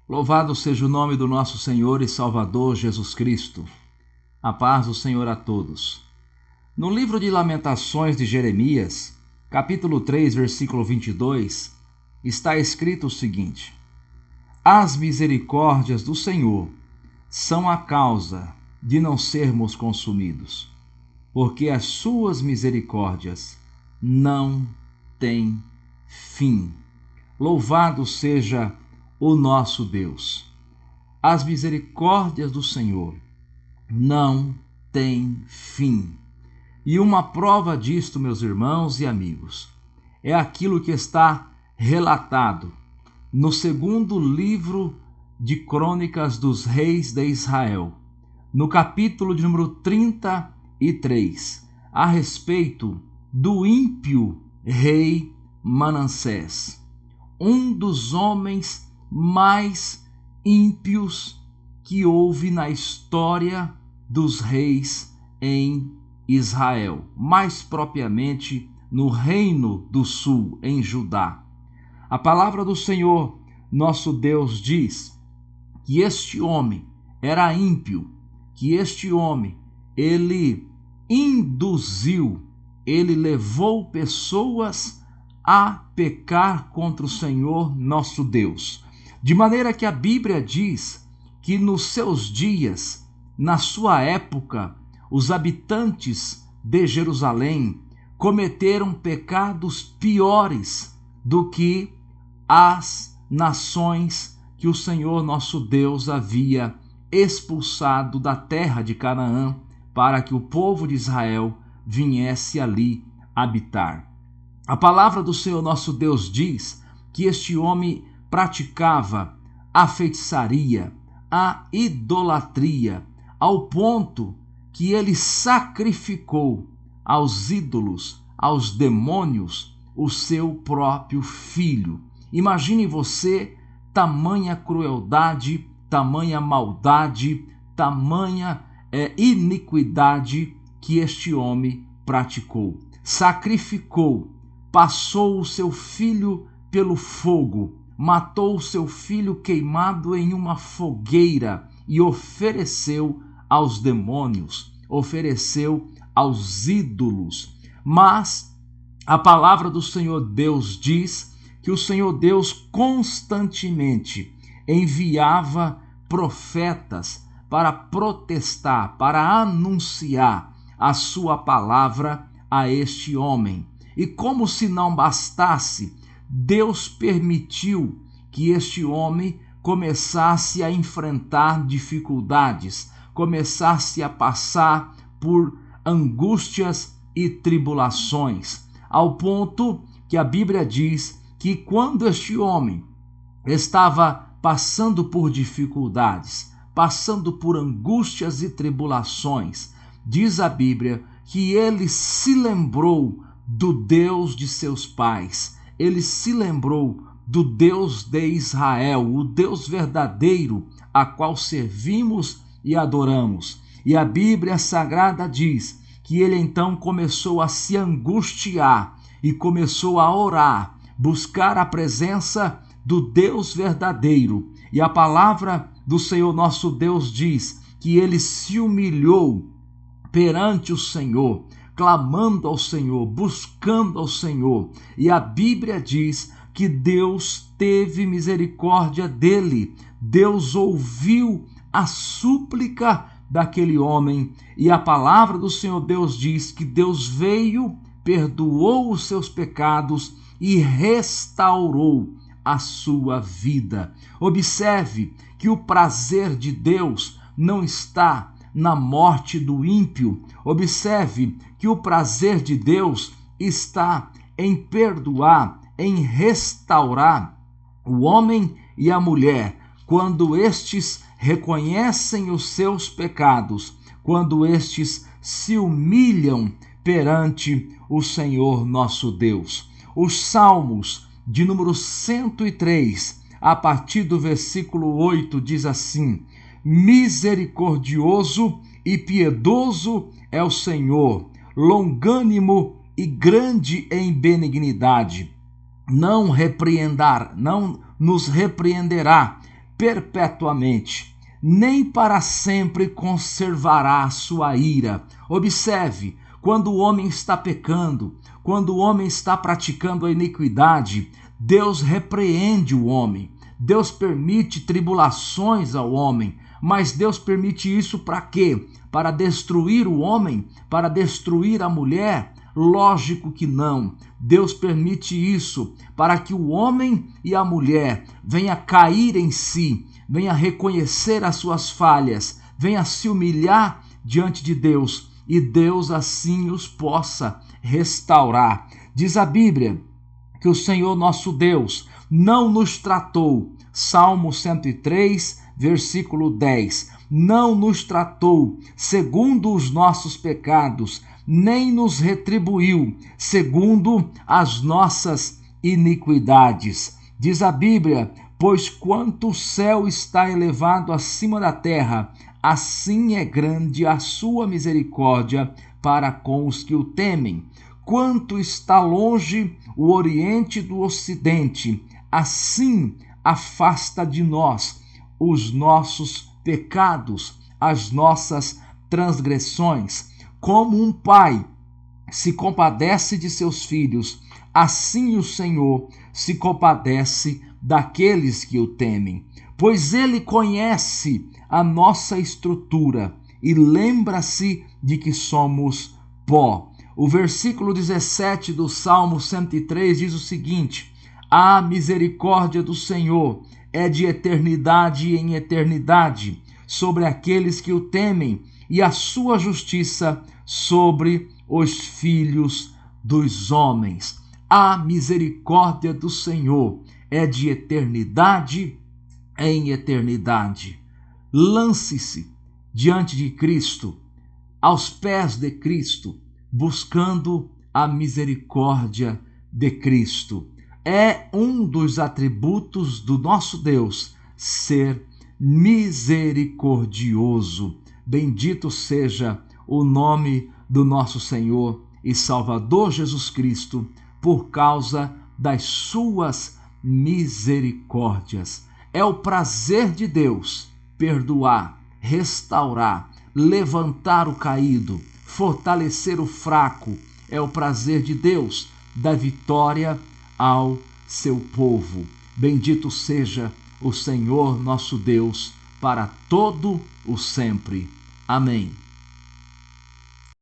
Louvado seja o nome do nosso Senhor e Salvador Jesus Cristo. A paz do Senhor a todos. No livro de Lamentações de Jeremias, capítulo 3, versículo 22, está escrito o seguinte: As misericórdias do Senhor são a causa de não sermos consumidos, porque as suas misericórdias não têm fim. Louvado seja o nosso Deus. As misericórdias do Senhor não têm fim. E uma prova disto, meus irmãos e amigos, é aquilo que está relatado no segundo livro de Crônicas dos Reis de Israel, no capítulo de número 33, a respeito do ímpio rei Manassés, um dos homens mais ímpios que houve na história dos reis em Israel, mais propriamente no Reino do Sul, em Judá. A palavra do Senhor, nosso Deus, diz que este homem era ímpio, que este homem, ele induziu, ele levou pessoas a pecar contra o Senhor, nosso Deus. De maneira que a Bíblia diz que nos seus dias, na sua época, os habitantes de Jerusalém cometeram pecados piores do que as nações que o Senhor nosso Deus havia expulsado da terra de Canaã para que o povo de Israel viesse ali habitar. A palavra do Senhor nosso Deus diz que este homem praticava a feitiçaria, a idolatria, ao ponto que ele sacrificou aos ídolos, aos demônios, o seu próprio filho. Imagine você tamanha crueldade, tamanha maldade, tamanha iniquidade que este homem praticou. Sacrificou, passou o seu filho pelo fogo, matou o seu filho queimado em uma fogueira e ofereceu aos demônios, ofereceu aos ídolos. Mas a palavra do Senhor Deus diz que o Senhor Deus constantemente enviava profetas para protestar, para anunciar a sua palavra a este homem. E como se não bastasse, Deus permitiu que este homem começasse a enfrentar dificuldades, começasse a passar por angústias e tribulações, ao ponto que a Bíblia diz que quando este homem estava passando por dificuldades, passando por angústias e tribulações, diz a Bíblia que ele se lembrou do Deus de seus pais, ele se lembrou do Deus de Israel, o Deus verdadeiro a qual servimos e adoramos. E a Bíblia Sagrada diz que ele então começou a se angustiar e começou a orar, buscar a presença do Deus verdadeiro. E a palavra do Senhor nosso Deus diz que ele se humilhou perante o Senhor, clamando ao Senhor, buscando ao Senhor. E a Bíblia diz que Deus teve misericórdia dele. Deus ouviu a súplica daquele homem. E a palavra do Senhor Deus diz que Deus veio, perdoou os seus pecados e restaurou a sua vida. Observe que o prazer de Deus não está na morte do ímpio. Observe que o prazer de Deus está em perdoar, em restaurar o homem e a mulher, quando estes reconhecem os seus pecados, quando estes se humilham perante o Senhor nosso Deus. Os Salmos de número 103, a partir do versículo 8, diz assim: Misericordioso e piedoso é o Senhor, longânimo e grande em benignidade. Não nos repreenderá perpetuamente, nem para sempre conservará sua ira. Observe, quando o homem está pecando, quando o homem está praticando a iniquidade, Deus repreende o homem. Deus permite tribulações ao homem, mas Deus permite isso para quê? Para destruir o homem? Para destruir a mulher? Lógico que não. Deus permite isso para que o homem e a mulher venham cair em si, venham reconhecer as suas falhas, venham se humilhar diante de Deus e Deus assim os possa restaurar. Diz a Bíblia que o Senhor nosso Deus não nos tratou, Salmo 103, versículo 10, não nos tratou segundo os nossos pecados, nem nos retribuiu segundo as nossas iniquidades. Diz a Bíblia, pois quanto o céu está elevado acima da terra, assim é grande a sua misericórdia para com os que o temem. Quanto está longe o Oriente do Ocidente, assim afasta de nós os nossos pecados, as nossas transgressões. Como um pai se compadece de seus filhos, assim o Senhor se compadece daqueles que o temem, pois ele conhece a nossa estrutura e lembra-se de que somos pó. O versículo 17 do Salmo 103 diz o seguinte: a misericórdia do Senhor é de eternidade em eternidade sobre aqueles que o temem, e a sua justiça sobre os filhos dos homens. A misericórdia do Senhor é de eternidade em eternidade. Lance-se diante de Cristo, aos pés de Cristo, buscando a misericórdia de Cristo. É um dos atributos do nosso Deus ser misericordioso. Bendito seja o nome do nosso Senhor e Salvador Jesus Cristo, por causa das suas misericórdias. É o prazer de Deus perdoar, restaurar, levantar o caído, fortalecer o fraco. É o prazer de Deus dar vitória ao seu povo. Bendito seja o Senhor nosso Deus para todo o sempre. Amém.